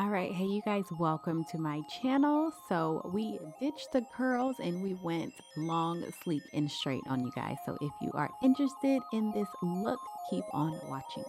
All right, hey you guys, welcome to my channel. So we ditched the curls and we went long, sleek, and straight on you guys. So if you are interested in this look, keep on watching.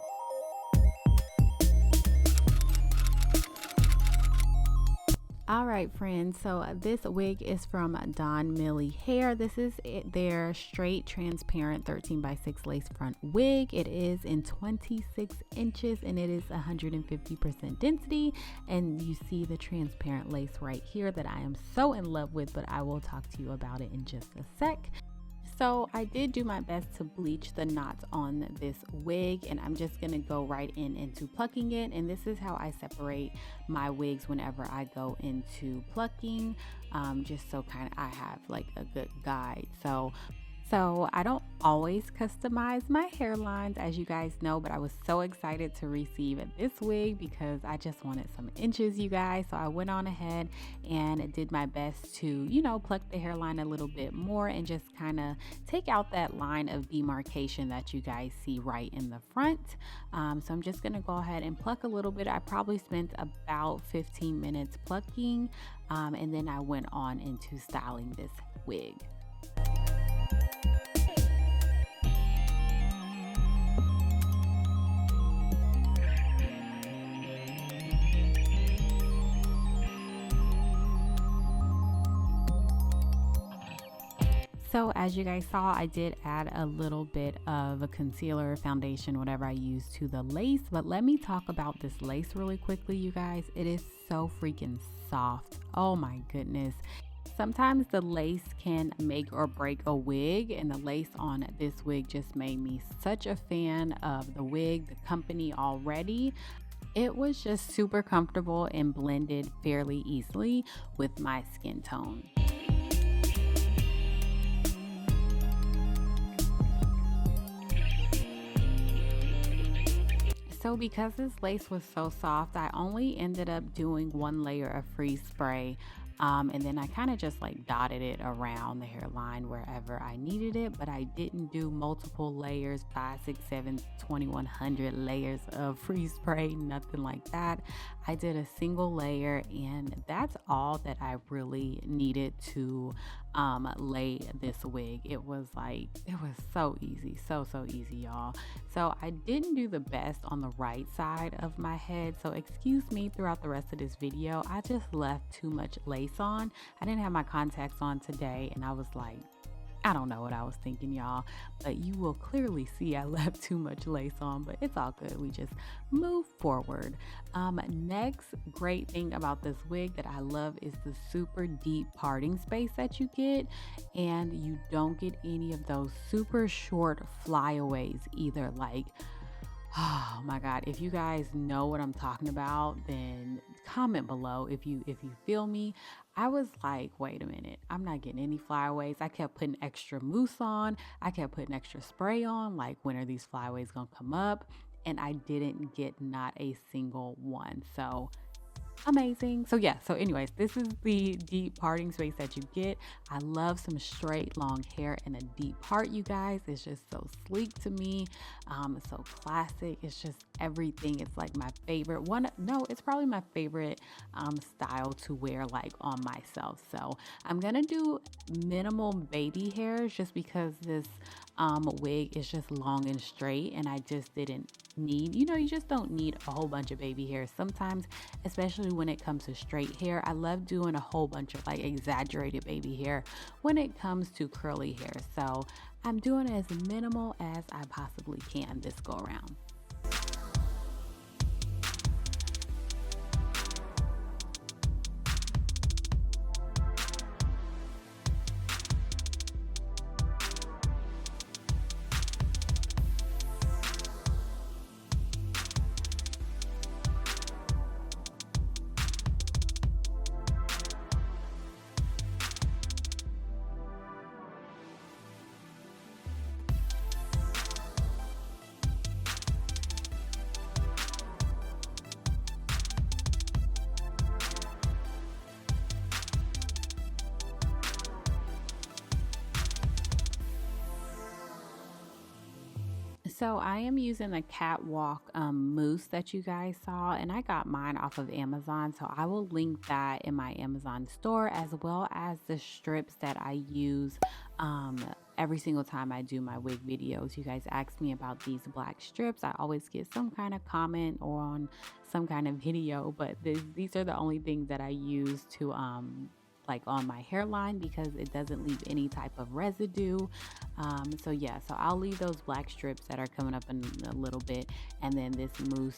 All right, friends, so this wig is from Donmily Hair. This is their straight transparent 13 by 6 lace front wig. It is in 26 inches and it is 150% density, and you see the transparent lace right here that I am so in love with, but I will talk to you about it in just a sec. So I did do my best to bleach the knots on this wig, and I'm just going to go right into plucking it. And this is how I separate my wigs whenever I go into plucking, just so kind of I have like a good guide. So I don't always customize my hairlines, as you guys know, but I was so excited to receive this wig because I just wanted some inches, you guys. So I went on ahead and did my best to, you know, pluck the hairline a little bit more and just kind of take out that line of demarcation that you guys see right in the front. So I'm just going to go ahead and pluck a little bit. I probably spent about 15 minutes plucking, and then I went on into styling this wig. So as you guys saw, I did add a little bit of a concealer, foundation, whatever I use to the lace. But let me talk about this lace really quickly, you guys. It is so freaking soft. Oh my goodness. Sometimes the lace can make or break a wig, and the lace on this wig just made me such a fan of the wig, the company already. It was just super comfortable and blended fairly easily with my skin tone. So because this lace was so soft, I only ended up doing one layer of freeze spray, and then I kind of just like dotted it around the hairline wherever I needed it, but I didn't do multiple layers, 5, 6, 7, 2100 layers of freeze spray, nothing like that. I did a single layer, and that's all that I really needed to lay this wig. It was so easy, so easy, y'all. So I didn't do the best on the right side of my head, so excuse me throughout the rest of this video. I just left too much lace on. I didn't have my contacts on today, and I was like, I don't know what I was thinking, y'all, but you will clearly see I left too much lace on, but it's all good. We just move forward. Next great thing about this wig that I love is the super deep parting space that you get, and you don't get any of those super short flyaways either. Like, oh my God, if you guys know what I'm talking about, then comment below if you feel me. I was like, wait a minute, I'm not getting any flyaways. I kept putting extra mousse on. I kept putting extra spray on. Like, when are these flyaways gonna come up? And I didn't get not a single one. So amazing. So yeah, so anyways, this is the deep parting space that you get. I love some straight long hair and a deep part, you guys. It's just so sleek to me. It's so classic. It's just everything. It's like my favorite one. No, it's probably my favorite style to wear like on myself. So I'm gonna do minimal baby hairs just because this wig is just long and straight, and I just didn't need, you know, you just don't need a whole bunch of baby hairs sometimes, especially when it comes to straight hair. I love doing a whole bunch of like exaggerated baby hair when it comes to curly hair. So I'm doing as minimal as I possibly can this go around. So I am using the catwalk mousse that you guys saw, and I got mine off of Amazon, so I will link that in my Amazon store, as well as the strips that I use every single time I do my wig videos. You guys ask me about these black strips. I always get some kind of comment or on some kind of video, but these are the only things that I use to like on my hairline, because it doesn't leave any type of residue. So yeah, so I'll leave those black strips that are coming up in a little bit, and then this mousse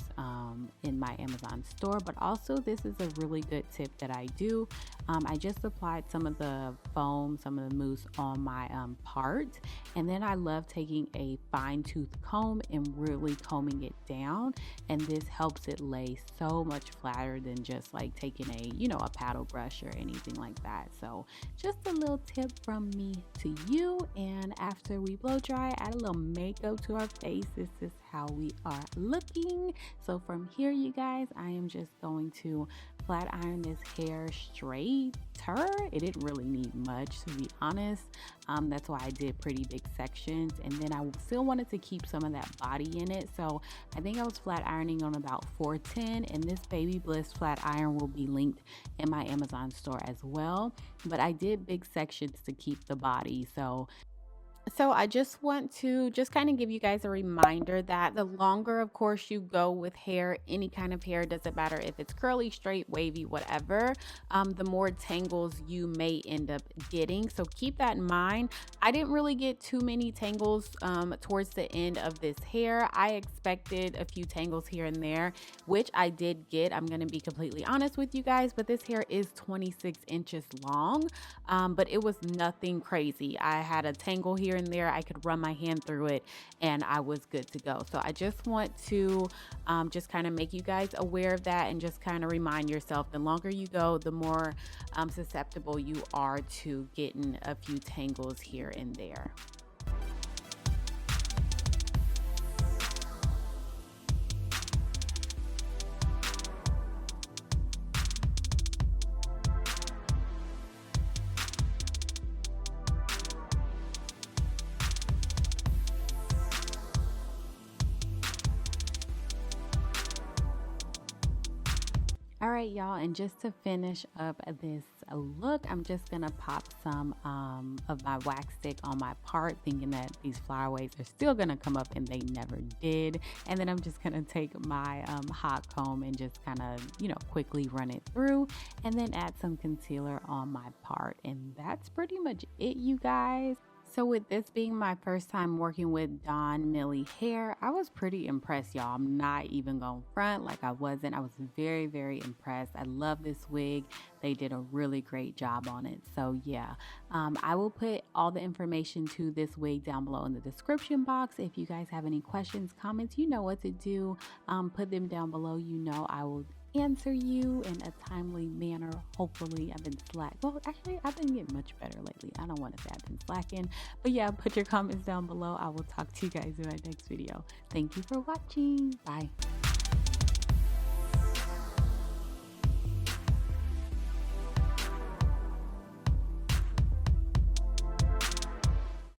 in my Amazon store. But also, this is a really good tip that I do. I just applied some of the foam, some of the mousse on my part, and then I love taking a fine tooth comb and really combing it down, and this helps it lay so much flatter than just like taking a paddle brush or anything like that. So just a little tip from me to you. And after we blow dry, add a little makeup to our face. This is how we are looking. So from here, you guys, I am just going to flat iron this hair straighter. It didn't really need much, to be honest. That's why I did pretty big sections, and then I still wanted to keep some of that body in it, so I think I was flat ironing on about 410, and this Baby Bliss flat iron will be linked in my Amazon store as well. But I did big sections to keep the body. So I just want to kind of give you guys a reminder that the longer, of course, you go with hair, any kind of hair, doesn't matter if it's curly, straight, wavy, whatever, the more tangles you may end up getting. So keep that in mind. I didn't really get too many tangles towards the end of this hair. I expected a few tangles here and there, which I did get. I'm going to be completely honest with you guys, but this hair is 26 inches long, but it was nothing crazy. I had a tangle here and there. I could run my hand through it and I was good to go. So I just want to just kind of make you guys aware of that, and just kind of remind yourself, the longer you go, the more susceptible you are to getting a few tangles here and there. All right, y'all, and just to finish up this look, I'm just gonna pop some of my wax stick on my part, thinking that these flyaways are still gonna come up, and they never did. And then I'm just gonna take my hot comb and just kind of quickly run it through, and then add some concealer on my part, and that's pretty much it, you guys. So with this being my first time working with Donmily hair, I was pretty impressed, y'all. I'm not even going front like I wasn't. I was very, very impressed. I love this wig. They did a really great job on it. So yeah, I will put all the information to this wig down below in the description box. If you guys have any questions, comments, you know what to do. Put them down below. I will answer you in a timely manner. Hopefully. I've been well, actually, I've been getting much better lately. I don't want to say I've been slacking, but yeah, put your comments down below. I will talk to you guys in my next video. Thank you for watching. Bye.